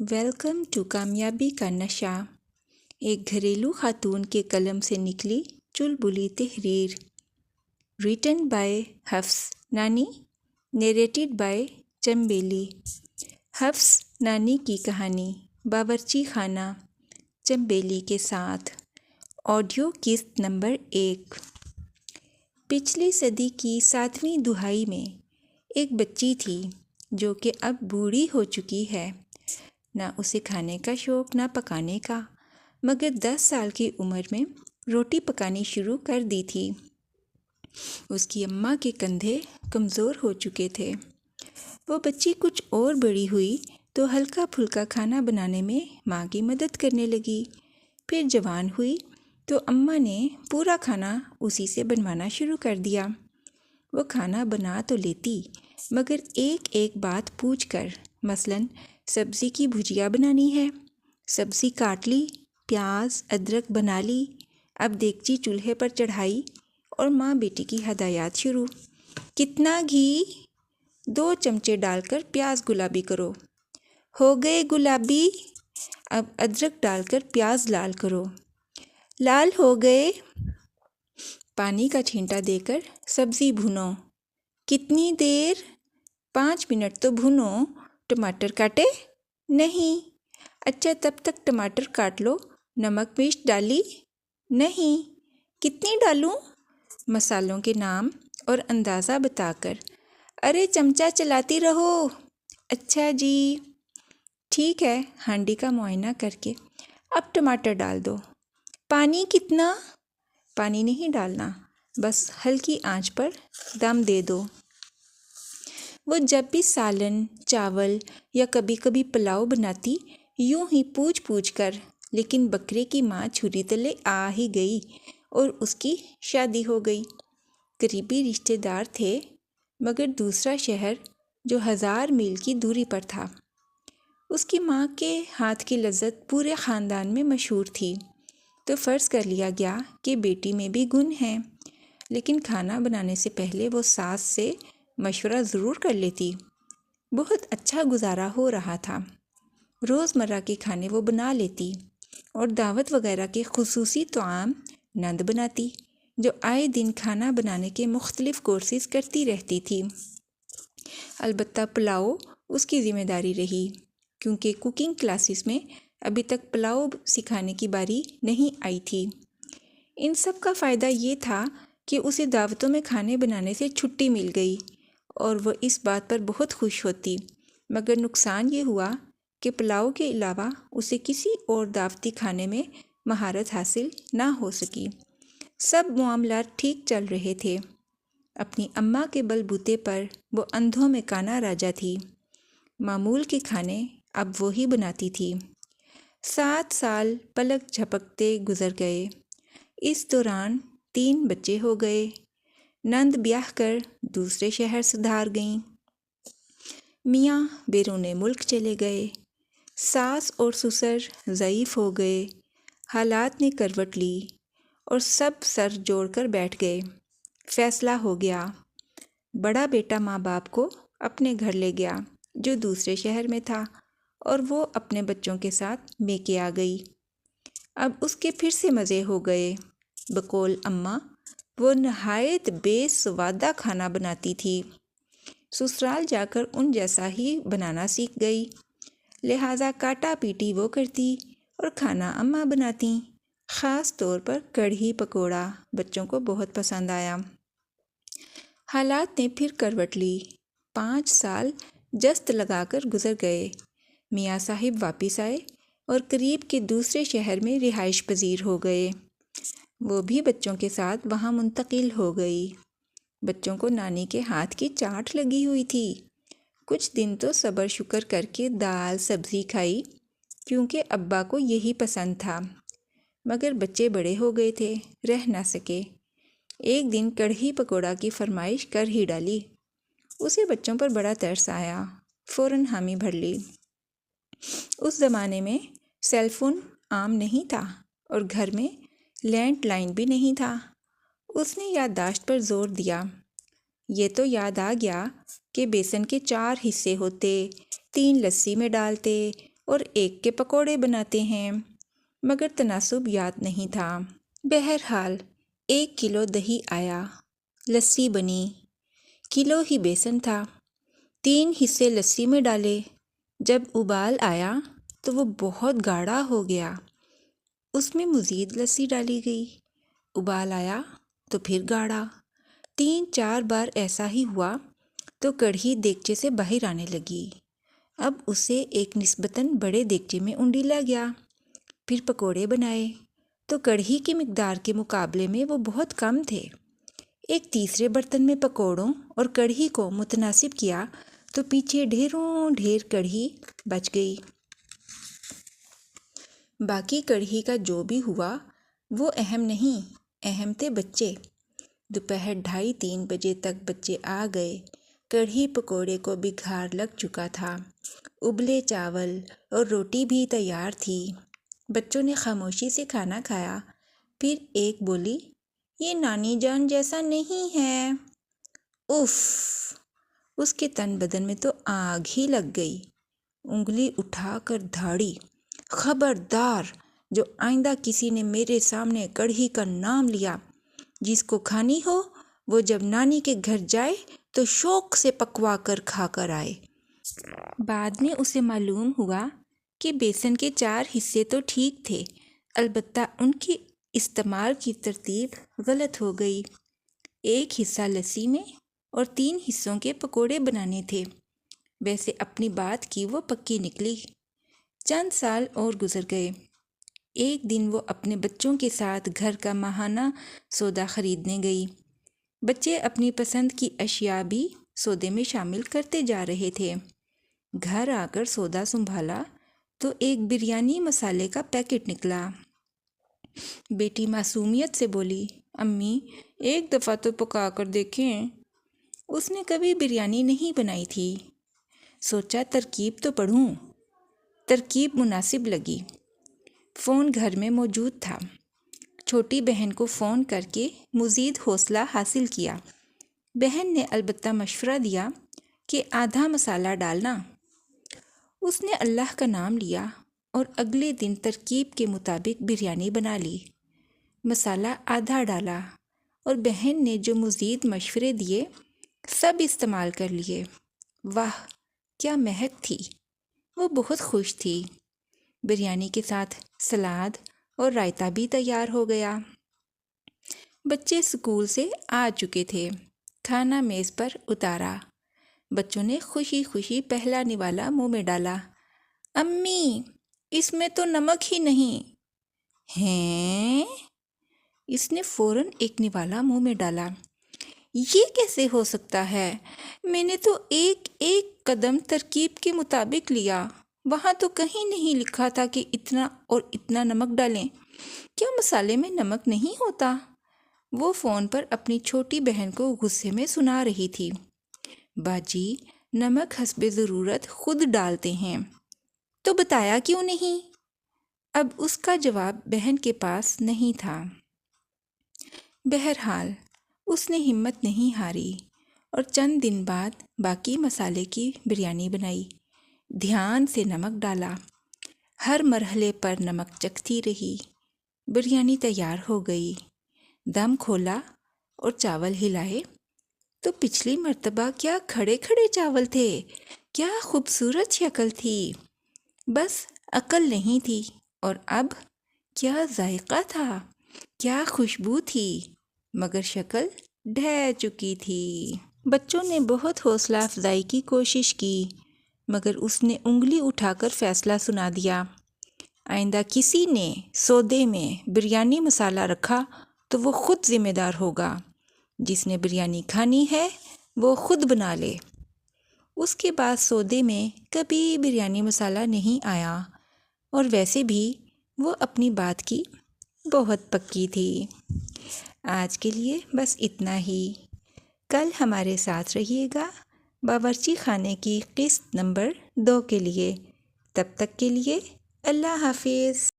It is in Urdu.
ویلکم ٹو کامیابی کا نشہ، ایک گھریلو خاتون کے قلم سے نکلی چلبلی تحریر، ریٹن بائی حفص نانی، نیریٹڈ بائی چمبیلی۔ حفص نانی کی کہانی باورچی خانہ چمبیلی کے ساتھ، آڈیو قسط نمبر 1۔ پچھلی صدی کی 7ویں دہائی میں ایک بچی تھی جو کہ اب بوڑھی ہو چکی ہے، نہ اسے کھانے کا شوق نہ پکانے کا، مگر 10 سال کی عمر میں روٹی پکانی شروع کر دی تھی۔ اس کی اماں کے کندھے کمزور ہو چکے تھے۔ وہ بچی کچھ اور بڑی ہوئی تو ہلکا پھلکا کھانا بنانے میں ماں کی مدد کرنے لگی۔ پھر جوان ہوئی تو اماں نے پورا کھانا اسی سے بنوانا شروع کر دیا۔ وہ کھانا بنا تو لیتی مگر ایک ایک بات پوچھ کر، مثلاً سبزی کی بھجیا بنانی ہے، سبزی کاٹ لی، پیاز ادرک بنا لی، اب دیگچی چولہے پر چڑھائی اور ماں بیٹی کی ہدایات شروع۔ کتنا گھی؟ 2 چمچے ڈال کر پیاز گلابی کرو۔ ہو گئے گلابی؟ اب ادرک ڈال کر پیاز لال کرو۔ لال ہو گئے؟ پانی کا چھینٹا دے کر سبزی بھونو۔ کتنی دیر؟ 5 منٹ تو بھونو۔ ٹماٹر کاٹے؟ نہیں۔ اچھا تب تک ٹماٹر کاٹ لو۔ نمک مرچ ڈالی؟ نہیں۔ کتنی ڈالوں؟ مسالوں کے نام اور اندازہ بتا کر۔ ارے چمچہ چلاتی رہو۔ اچھا جی، ٹھیک ہے۔ ہانڈی کا معائنہ کر کے اب ٹماٹر ڈال دو۔ پانی کتنا؟ پانی نہیں ڈالنا، بس ہلکی آنچ پر دم دے دو۔ وہ جب بھی سالن، چاول یا کبھی کبھی پلاؤ بناتی یوں ہی پوچھ پوچھ کر، لیکن بکرے کی ماں چھری تلے آ ہی گئی اور اس کی شادی ہو گئی۔ قریبی رشتے دار تھے مگر دوسرا شہر جو 1000 میل کی دوری پر تھا۔ اس کی ماں کے ہاتھ کی لذت پورے خاندان میں مشہور تھی، تو فرض کر لیا گیا کہ بیٹی میں بھی گن ہیں، لیکن کھانا بنانے سے پہلے وہ ساس سے مشورہ ضرور کر لیتی۔ بہت اچھا گزارا ہو رہا تھا۔ روزمرہ کے کھانے وہ بنا لیتی اور دعوت وغیرہ کے خصوصی طعام نند بناتی، جو آئے دن کھانا بنانے کے مختلف کورسز کرتی رہتی تھی۔ البتہ پلاؤ اس کی ذمہ داری رہی، کیونکہ کوکنگ کلاسز میں ابھی تک پلاؤ سکھانے کی باری نہیں آئی تھی۔ ان سب کا فائدہ یہ تھا کہ اسے دعوتوں میں کھانے بنانے سے چھٹی مل گئی اور وہ اس بات پر بہت خوش ہوتی، مگر نقصان یہ ہوا کہ پلاؤ کے علاوہ اسے کسی اور دعوتی کھانے میں مہارت حاصل نہ ہو سکی۔ سب معاملات ٹھیک چل رہے تھے۔ اپنی اماں کے بل بوتے پر وہ اندھوں میں کانا راجا تھی۔ معمول کے کھانے اب وہی بناتی تھی۔ 7 سال پلک جھپکتے گزر گئے۔ اس دوران 3 بچے ہو گئے۔ نند بیاہ کر دوسرے شہر سدھار گئیں۔ میاں بیرون ملک چلے گئے۔ ساس اور سسر ضعیف ہو گئے۔ حالات نے کروٹ لی اور سب سر جوڑ کر بیٹھ گئے۔ فیصلہ ہو گیا۔ بڑا بیٹا ماں باپ کو اپنے گھر لے گیا جو دوسرے شہر میں تھا، اور وہ اپنے بچوں کے ساتھ میکے آ گئی۔ اب اس کے پھر سے مزے ہو گئے۔ بقول اماں وہ نہایت بے سوادہ کھانا بناتی تھی۔ سسرال جا کر ان جیسا ہی بنانا سیکھ گئی، لہٰذا کاٹا پیٹی وہ کرتی اور کھانا اماں بناتی۔ خاص طور پر کڑھی پکوڑا بچوں کو بہت پسند آیا۔ حالات نے پھر کروٹ لی۔ 5 سال جست لگا کر گزر گئے۔ میاں صاحب واپس آئے اور قریب کے دوسرے شہر میں رہائش پذیر ہو گئے۔ وہ بھی بچوں کے ساتھ وہاں منتقل ہو گئی۔ بچوں کو نانی کے ہاتھ کی چاٹ لگی ہوئی تھی۔ کچھ دن تو صبر شکر کر کے دال سبزی کھائی، کیونکہ ابا کو یہی پسند تھا، مگر بچے بڑے ہو گئے تھے، رہ نہ سکے۔ ایک دن کڑھی پکوڑا کی فرمائش کر ہی ڈالی۔ اسے بچوں پر بڑا ترس آیا، فوراً حامی بھر لی۔ اس زمانے میں سیل فون عام نہیں تھا اور گھر میں لینڈ لائن بھی نہیں تھا۔ اس نے یادداشت پر زور دیا۔ یہ تو یاد آ گیا کہ بیسن کے 4 حصے ہوتے، 3 لسی میں ڈالتے اور ایک کے پکوڑے بناتے ہیں، مگر تناسب یاد نہیں تھا۔ بہرحال 1 کلو دہی آیا، لسی بنی، کلو ہی بیسن تھا، 3 حصے لسی میں ڈالے۔ جب ابال آیا تو وہ بہت گاڑھا ہو گیا، اس میں مزید لسی ڈالی گئی۔ ابال آیا تو پھر گاڑھا، 3-4 بار ایسا ہی ہوا تو کڑھی دیگچے سے باہر آنے لگی۔ اب اسے ایک نسبتاً بڑے دیگچے میں انڈیلا گیا۔ پھر پکوڑے بنائے تو کڑھی کی مقدار کے مقابلے میں وہ بہت کم تھے۔ ایک تیسرے برتن میں پکوڑوں اور کڑھی کو متناسب کیا تو پیچھے ڈھیروں ڈھیر کڑھی بچ گئی۔ باقی کڑھی کا جو بھی ہوا وہ اہم نہیں، اہم تھے بچے۔ دوپہر 2:30-3 بجے تک بچے آ گئے، کڑھی پکوڑے کو بگھار لگ چکا تھا، ابلے چاول اور روٹی بھی تیار تھی۔ بچوں نے خاموشی سے کھانا کھایا۔ پھر ایک بولی، یہ نانی جان جیسا نہیں ہے۔ اف! اس کے تن بدن میں تو آگ ہی لگ گئی۔ انگلی اٹھا کر دھاڑی، خبردار! جو آئندہ کسی نے میرے سامنے کڑھی کا نام لیا، جس کو کھانی ہو وہ جب نانی کے گھر جائے تو شوق سے پکوا کر کھا کر آئے۔ بعد میں اسے معلوم ہوا کہ بیسن کے 4 حصے تو ٹھیک تھے، البتہ ان کی استعمال کی ترتیب غلط ہو گئی۔ 1 حصہ لسی میں اور 3 حصوں کے پکوڑے بنانے تھے۔ ویسے اپنی بات کی وہ پکی نکلی۔ چند سال اور گزر گئے۔ ایک دن وہ اپنے بچوں کے ساتھ گھر کا ماہانہ سودا خریدنے گئی۔ بچے اپنی پسند کی اشیاء بھی سودے میں شامل کرتے جا رہے تھے۔ گھر آ کر سودا سنبھالا تو ایک بریانی مسالے کا پیکٹ نکلا۔ بیٹی معصومیت سے بولی، امی ایک دفعہ تو پکا کر دیکھیں۔ اس نے کبھی بریانی نہیں بنائی تھی۔ سوچا ترکیب تو پڑھوں۔ ترکیب مناسب لگی۔ فون گھر میں موجود تھا۔ چھوٹی بہن کو فون کر کے مزید حوصلہ حاصل کیا۔ بہن نے البتہ مشورہ دیا کہ آدھا مسالہ ڈالنا۔ اس نے اللہ کا نام لیا اور اگلے دن ترکیب کے مطابق بریانی بنا لی۔ مسالہ آدھا ڈالا اور بہن نے جو مزید مشورے دیے سب استعمال کر لیے۔ واہ کیا مہک تھی! وہ بہت خوش تھی۔ بریانی کے ساتھ سلاد اور رائتہ بھی تیار ہو گیا۔ بچے اسکول سے آ چکے تھے۔ کھانا میز پر اتارا۔ بچوں نے خوشی خوشی پہلا نوالا منہ میں ڈالا۔ امی اس میں تو نمک ہی نہیں۔ ہیں؟ اس نے فوراً ایک نوالا منہ میں ڈالا۔ یہ کیسے ہو سکتا ہے؟ میں نے تو ایک ایک قدم ترکیب کے مطابق لیا، وہاں تو کہیں نہیں لکھا تھا کہ اتنا اور اتنا نمک ڈالیں۔ کیا مسالے میں نمک نہیں ہوتا؟ وہ فون پر اپنی چھوٹی بہن کو غصے میں سنا رہی تھی۔ باجی نمک حسب ضرورت خود ڈالتے ہیں، تو بتایا کیوں نہیں؟ اب اس کا جواب بہن کے پاس نہیں تھا۔ بہرحال اس نے ہمت نہیں ہاری اور چند دن بعد باقی مسالے کی بریانی بنائی۔ دھیان سے نمک ڈالا، ہر مرحلے پر نمک چکھتی رہی۔ بریانی تیار ہو گئی۔ دم کھولا اور چاول ہلائے تو پچھلی مرتبہ کیا کھڑے کھڑے چاول تھے، کیا خوبصورت شکل تھی۔ بس عقل نہیں تھی، اور اب کیا ذائقہ تھا، کیا خوشبو تھی، مگر شکل ڈھہ چکی تھی۔ بچوں نے بہت حوصلہ افزائی کی کوشش کی، مگر اس نے انگلی اٹھا کر فیصلہ سنا دیا۔ آئندہ کسی نے سودے میں بریانی مسالہ رکھا تو وہ خود ذمہ دار ہوگا۔ جس نے بریانی کھانی ہے وہ خود بنا لے۔ اس کے بعد سودے میں کبھی بریانی مسالہ نہیں آیا، اور ویسے بھی وہ اپنی بات کی بہت پکی تھی۔ آج کے لیے بس اتنا ہی۔ کل ہمارے ساتھ رہیے گا باورچی خانے کی قسط نمبر 2 کے لیے۔ تب تک کے لیے اللہ حافظ۔